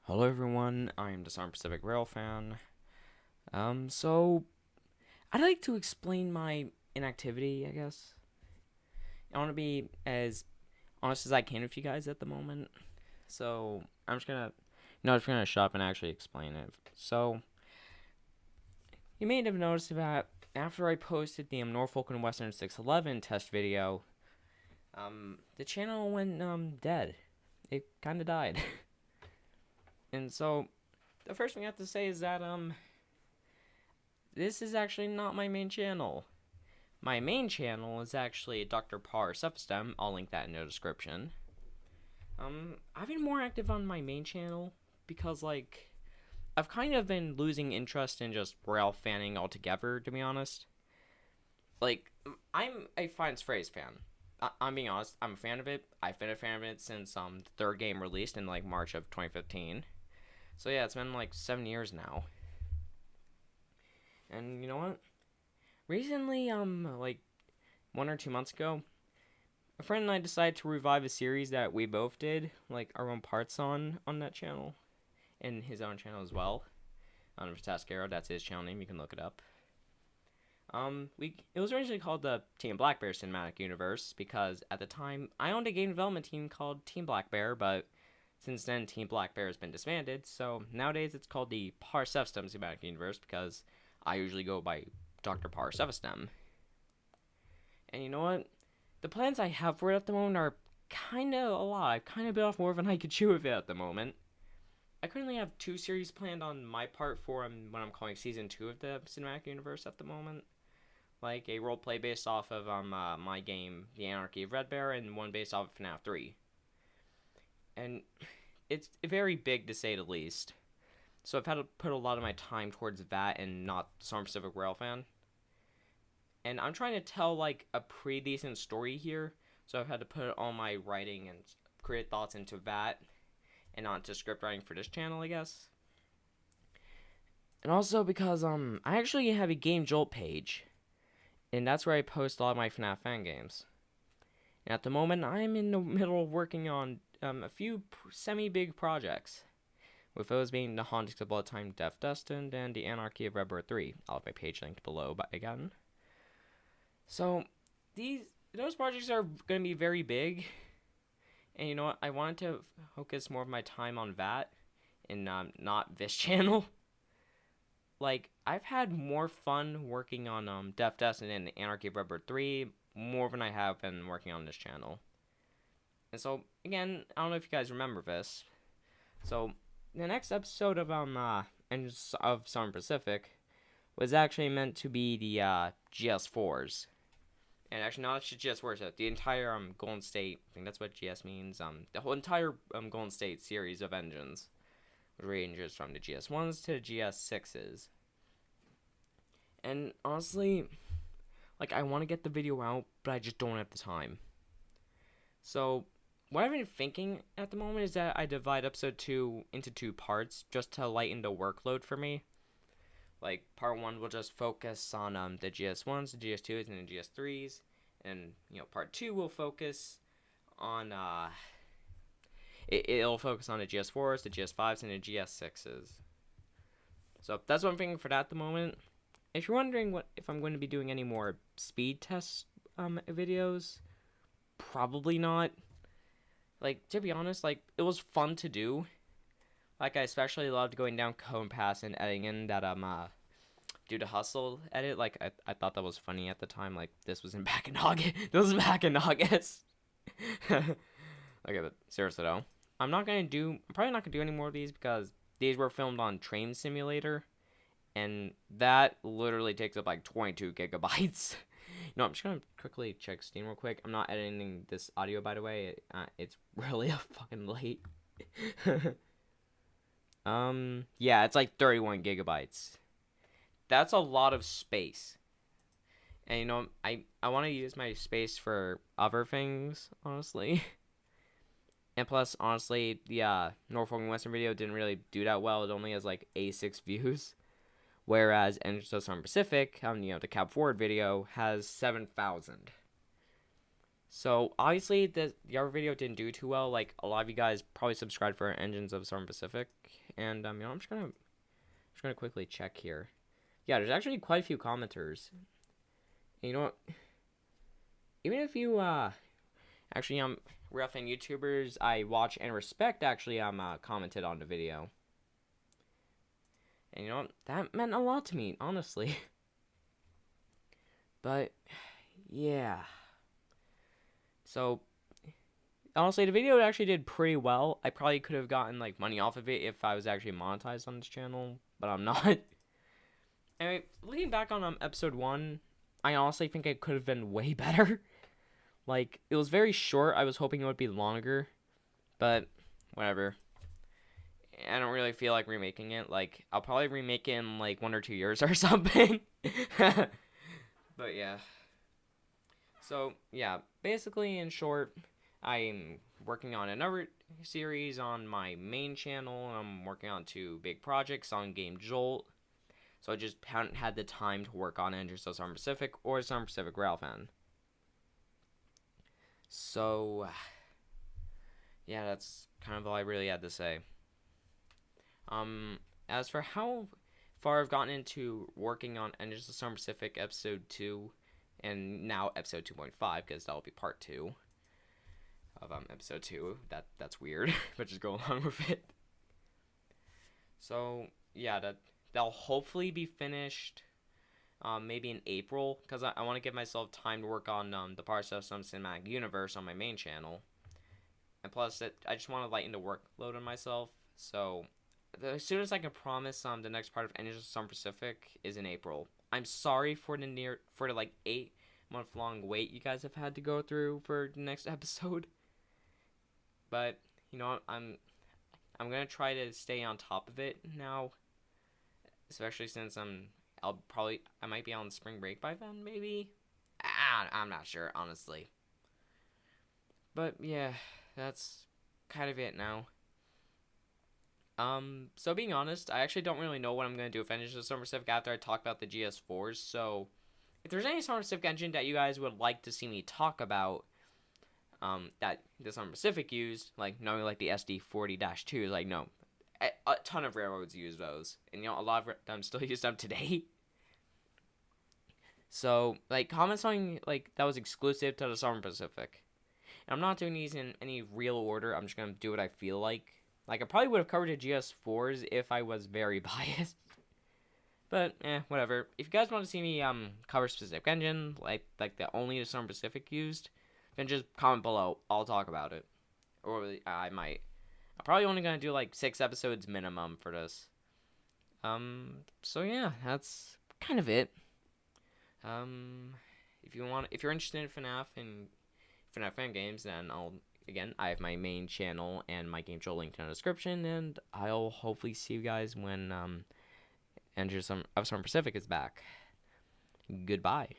Hello everyone, I'm Disarm Pacific Rail fan. So I'd like to explain my inactivity, I guess. I want to be as honest as I can with you guys at the moment. So I'm just gonna shut up and actually explain it. So you may have noticed that after I posted the Norfolk and Western 611 test video, the channel went dead. It kind of died. And so the first thing I have to say is that this is actually not my main channel. My main channel is actually Dr. Parr Substem. I'll link that in the description. I've been more active on my main channel because, like, I've kind of been losing interest in just rail fanning altogether, to be honest. Like, I'm a Finds Phrase fan. I'm being honest, I'm a fan of it. I've been a fan of it since the third game released in, like, March of 2015. So, yeah, it's been, like, 7 years now. And you know what? Recently, like, 1 or 2 months ago, a friend and I decided to revive a series that we both did, like our own parts on that channel, and his own channel as well. Tascaro, that's his channel name. You can look it up. It was originally called the Team Black Bear Cinematic Universe because at the time I owned a game development team called Team Black Bear, but since then Team Black Bear has been disbanded. So nowadays it's called the Parsefstem Cinematic Universe because I usually go by Dr. Parsefstem. And you know what? The plans I have for it at the moment are kind of a lot. I've kind of bit off more than I could chew with it at the moment. I currently have 2 series planned on my part for what I'm calling Season 2 of the Cinematic Universe at the moment. Like a roleplay based off of my game, The Anarchy of Red Bear, and one based off of FNAF 3. And it's very big to say the least. So I've had to put a lot of my time towards that and not Storm Pacific Railfan. And I'm trying to tell like a pretty decent story here, so I've had to put all my writing and create thoughts into that and onto script writing for this channel, I guess. And also because I actually have a Game Jolt page, and that's where I post a lot of my FNAF fan games. And at the moment, I'm in the middle of working on a few semi-big projects, with those being the Hauntings of Blood Time Death Destined and the Anarchy of Red Bird 3. I'll have my page linked below, but again. So those projects are going to be very big, and you know what? I wanted to focus more of my time on that and not this channel. Like I've had more fun working on Death Destined and Anarchy of Red Bird 3 more than I have been working on this channel. And so again, I don't know if you guys remember this. So the next episode of Engines of Southern Pacific was actually meant to be the GS4s. And actually, not just GS4s, the entire Golden State. I think that's what GS means. The whole entire Golden State series of engines, which ranges from the GS1s to the GS6s. And honestly, like I want to get the video out, but I just don't have the time. So what I've been thinking at the moment is that I divide episode 2 into 2 parts just to lighten the workload for me. Like part 1 will just focus on the GS1s, the GS2s, and the GS3s, and part 2 will focus on it'll focus on the GS4s, the GS5s, and the GS6s. So that's what I'm thinking for that at the moment. If you're wondering if I'm going to be doing any more speed test videos, probably not. Like to be honest, like it was fun to do. Like I especially loved going down Cone Pass and editing in that do the hustle edit. Like I thought that was funny at the time. Like this was back in August. This was back in August. Okay, but seriously though, I'm probably not gonna do any more of these because these were filmed on Train Simulator, and that literally takes up like 22 gigabytes. I'm just gonna quickly check Steam real quick. I'm not editing this audio, by the way. It's really fucking late. Yeah, it's like 31 gigabytes. That's a lot of space. And I want to use my space for other things, honestly. And plus, honestly, the Norfolk and Western video didn't really do that well. It only has like 86 views. Whereas Engines of Southern Pacific, the Cab Forward video, has 7,000. So obviously the other video didn't do too well. Like a lot of you guys probably subscribed for Engines of Storm Pacific, and I'm just gonna quickly check here. Yeah, there's actually quite a few commenters. And you know what? Even if you actually real fan YouTubers I watch and respect actually commented on the video, and you know what? That meant a lot to me, honestly. But yeah. So honestly, the video actually did pretty well. I probably could have gotten like money off of it if I was actually monetized on this channel, but I'm not. Anyway, looking back on episode 1, I honestly think it could have been way better. Like, it was very short. I was hoping it would be longer, but whatever. I don't really feel like remaking it. Like, I'll probably remake it in like 1 or 2 years or something. But yeah. So, yeah, basically, in short, I'm working on another series on my main channel. I'm working on 2 big projects on Game Jolt. So I just haven't had the time to work on Engines of Storm Pacific or Storm Pacific Railfan. So, yeah, that's kind of all I really had to say. As for how far I've gotten into working on Engines of Storm Pacific Episode 2, and now Episode 2.5, because that'll be Part 2 of Episode 2. That's weird, but just go along with it. So, yeah, that'll hopefully be finished maybe in April, because I want to give myself time to work on the Power Systems Cinematic Universe on my main channel. And plus, I just want to lighten the workload on myself. So, as soon as I can promise, the next part of Engines of Storm Pacific is in April. I'm sorry for the like 8-month long wait you guys have had to go through for the next episode. But you know what, I'm gonna try to stay on top of it now, especially since I might be on spring break by then, maybe. I'm not sure, honestly. But yeah, that's kind of it now. So being honest, I actually don't really know what I'm gonna do with Engines of Storm Pacific after I talk about the GS4s. So if there's any Storm Pacific engine that you guys would like to see me talk about, that the Storm Pacific used, like knowing like the SD40-2, like no, a ton of railroads use those, and you know a lot of them still use them today. So like comment something like that was exclusive to the Storm Pacific. And I'm not doing these in any real order. I'm just gonna do what I feel like. Like, I probably would have covered the GS4s if I was very biased. But, whatever. If you guys want to see me cover specific engine, like the only the Storm Pacific used, then just comment below. I'll talk about it. Or I might. I'm probably only going to do, like, 6 episodes minimum for this. So yeah, that's kind of it. If you're interested in FNAF and FNAF fan games, then I have my main channel and my game show linked in the description, and I'll hopefully see you guys when Engines of Storm Pacific is back. Goodbye.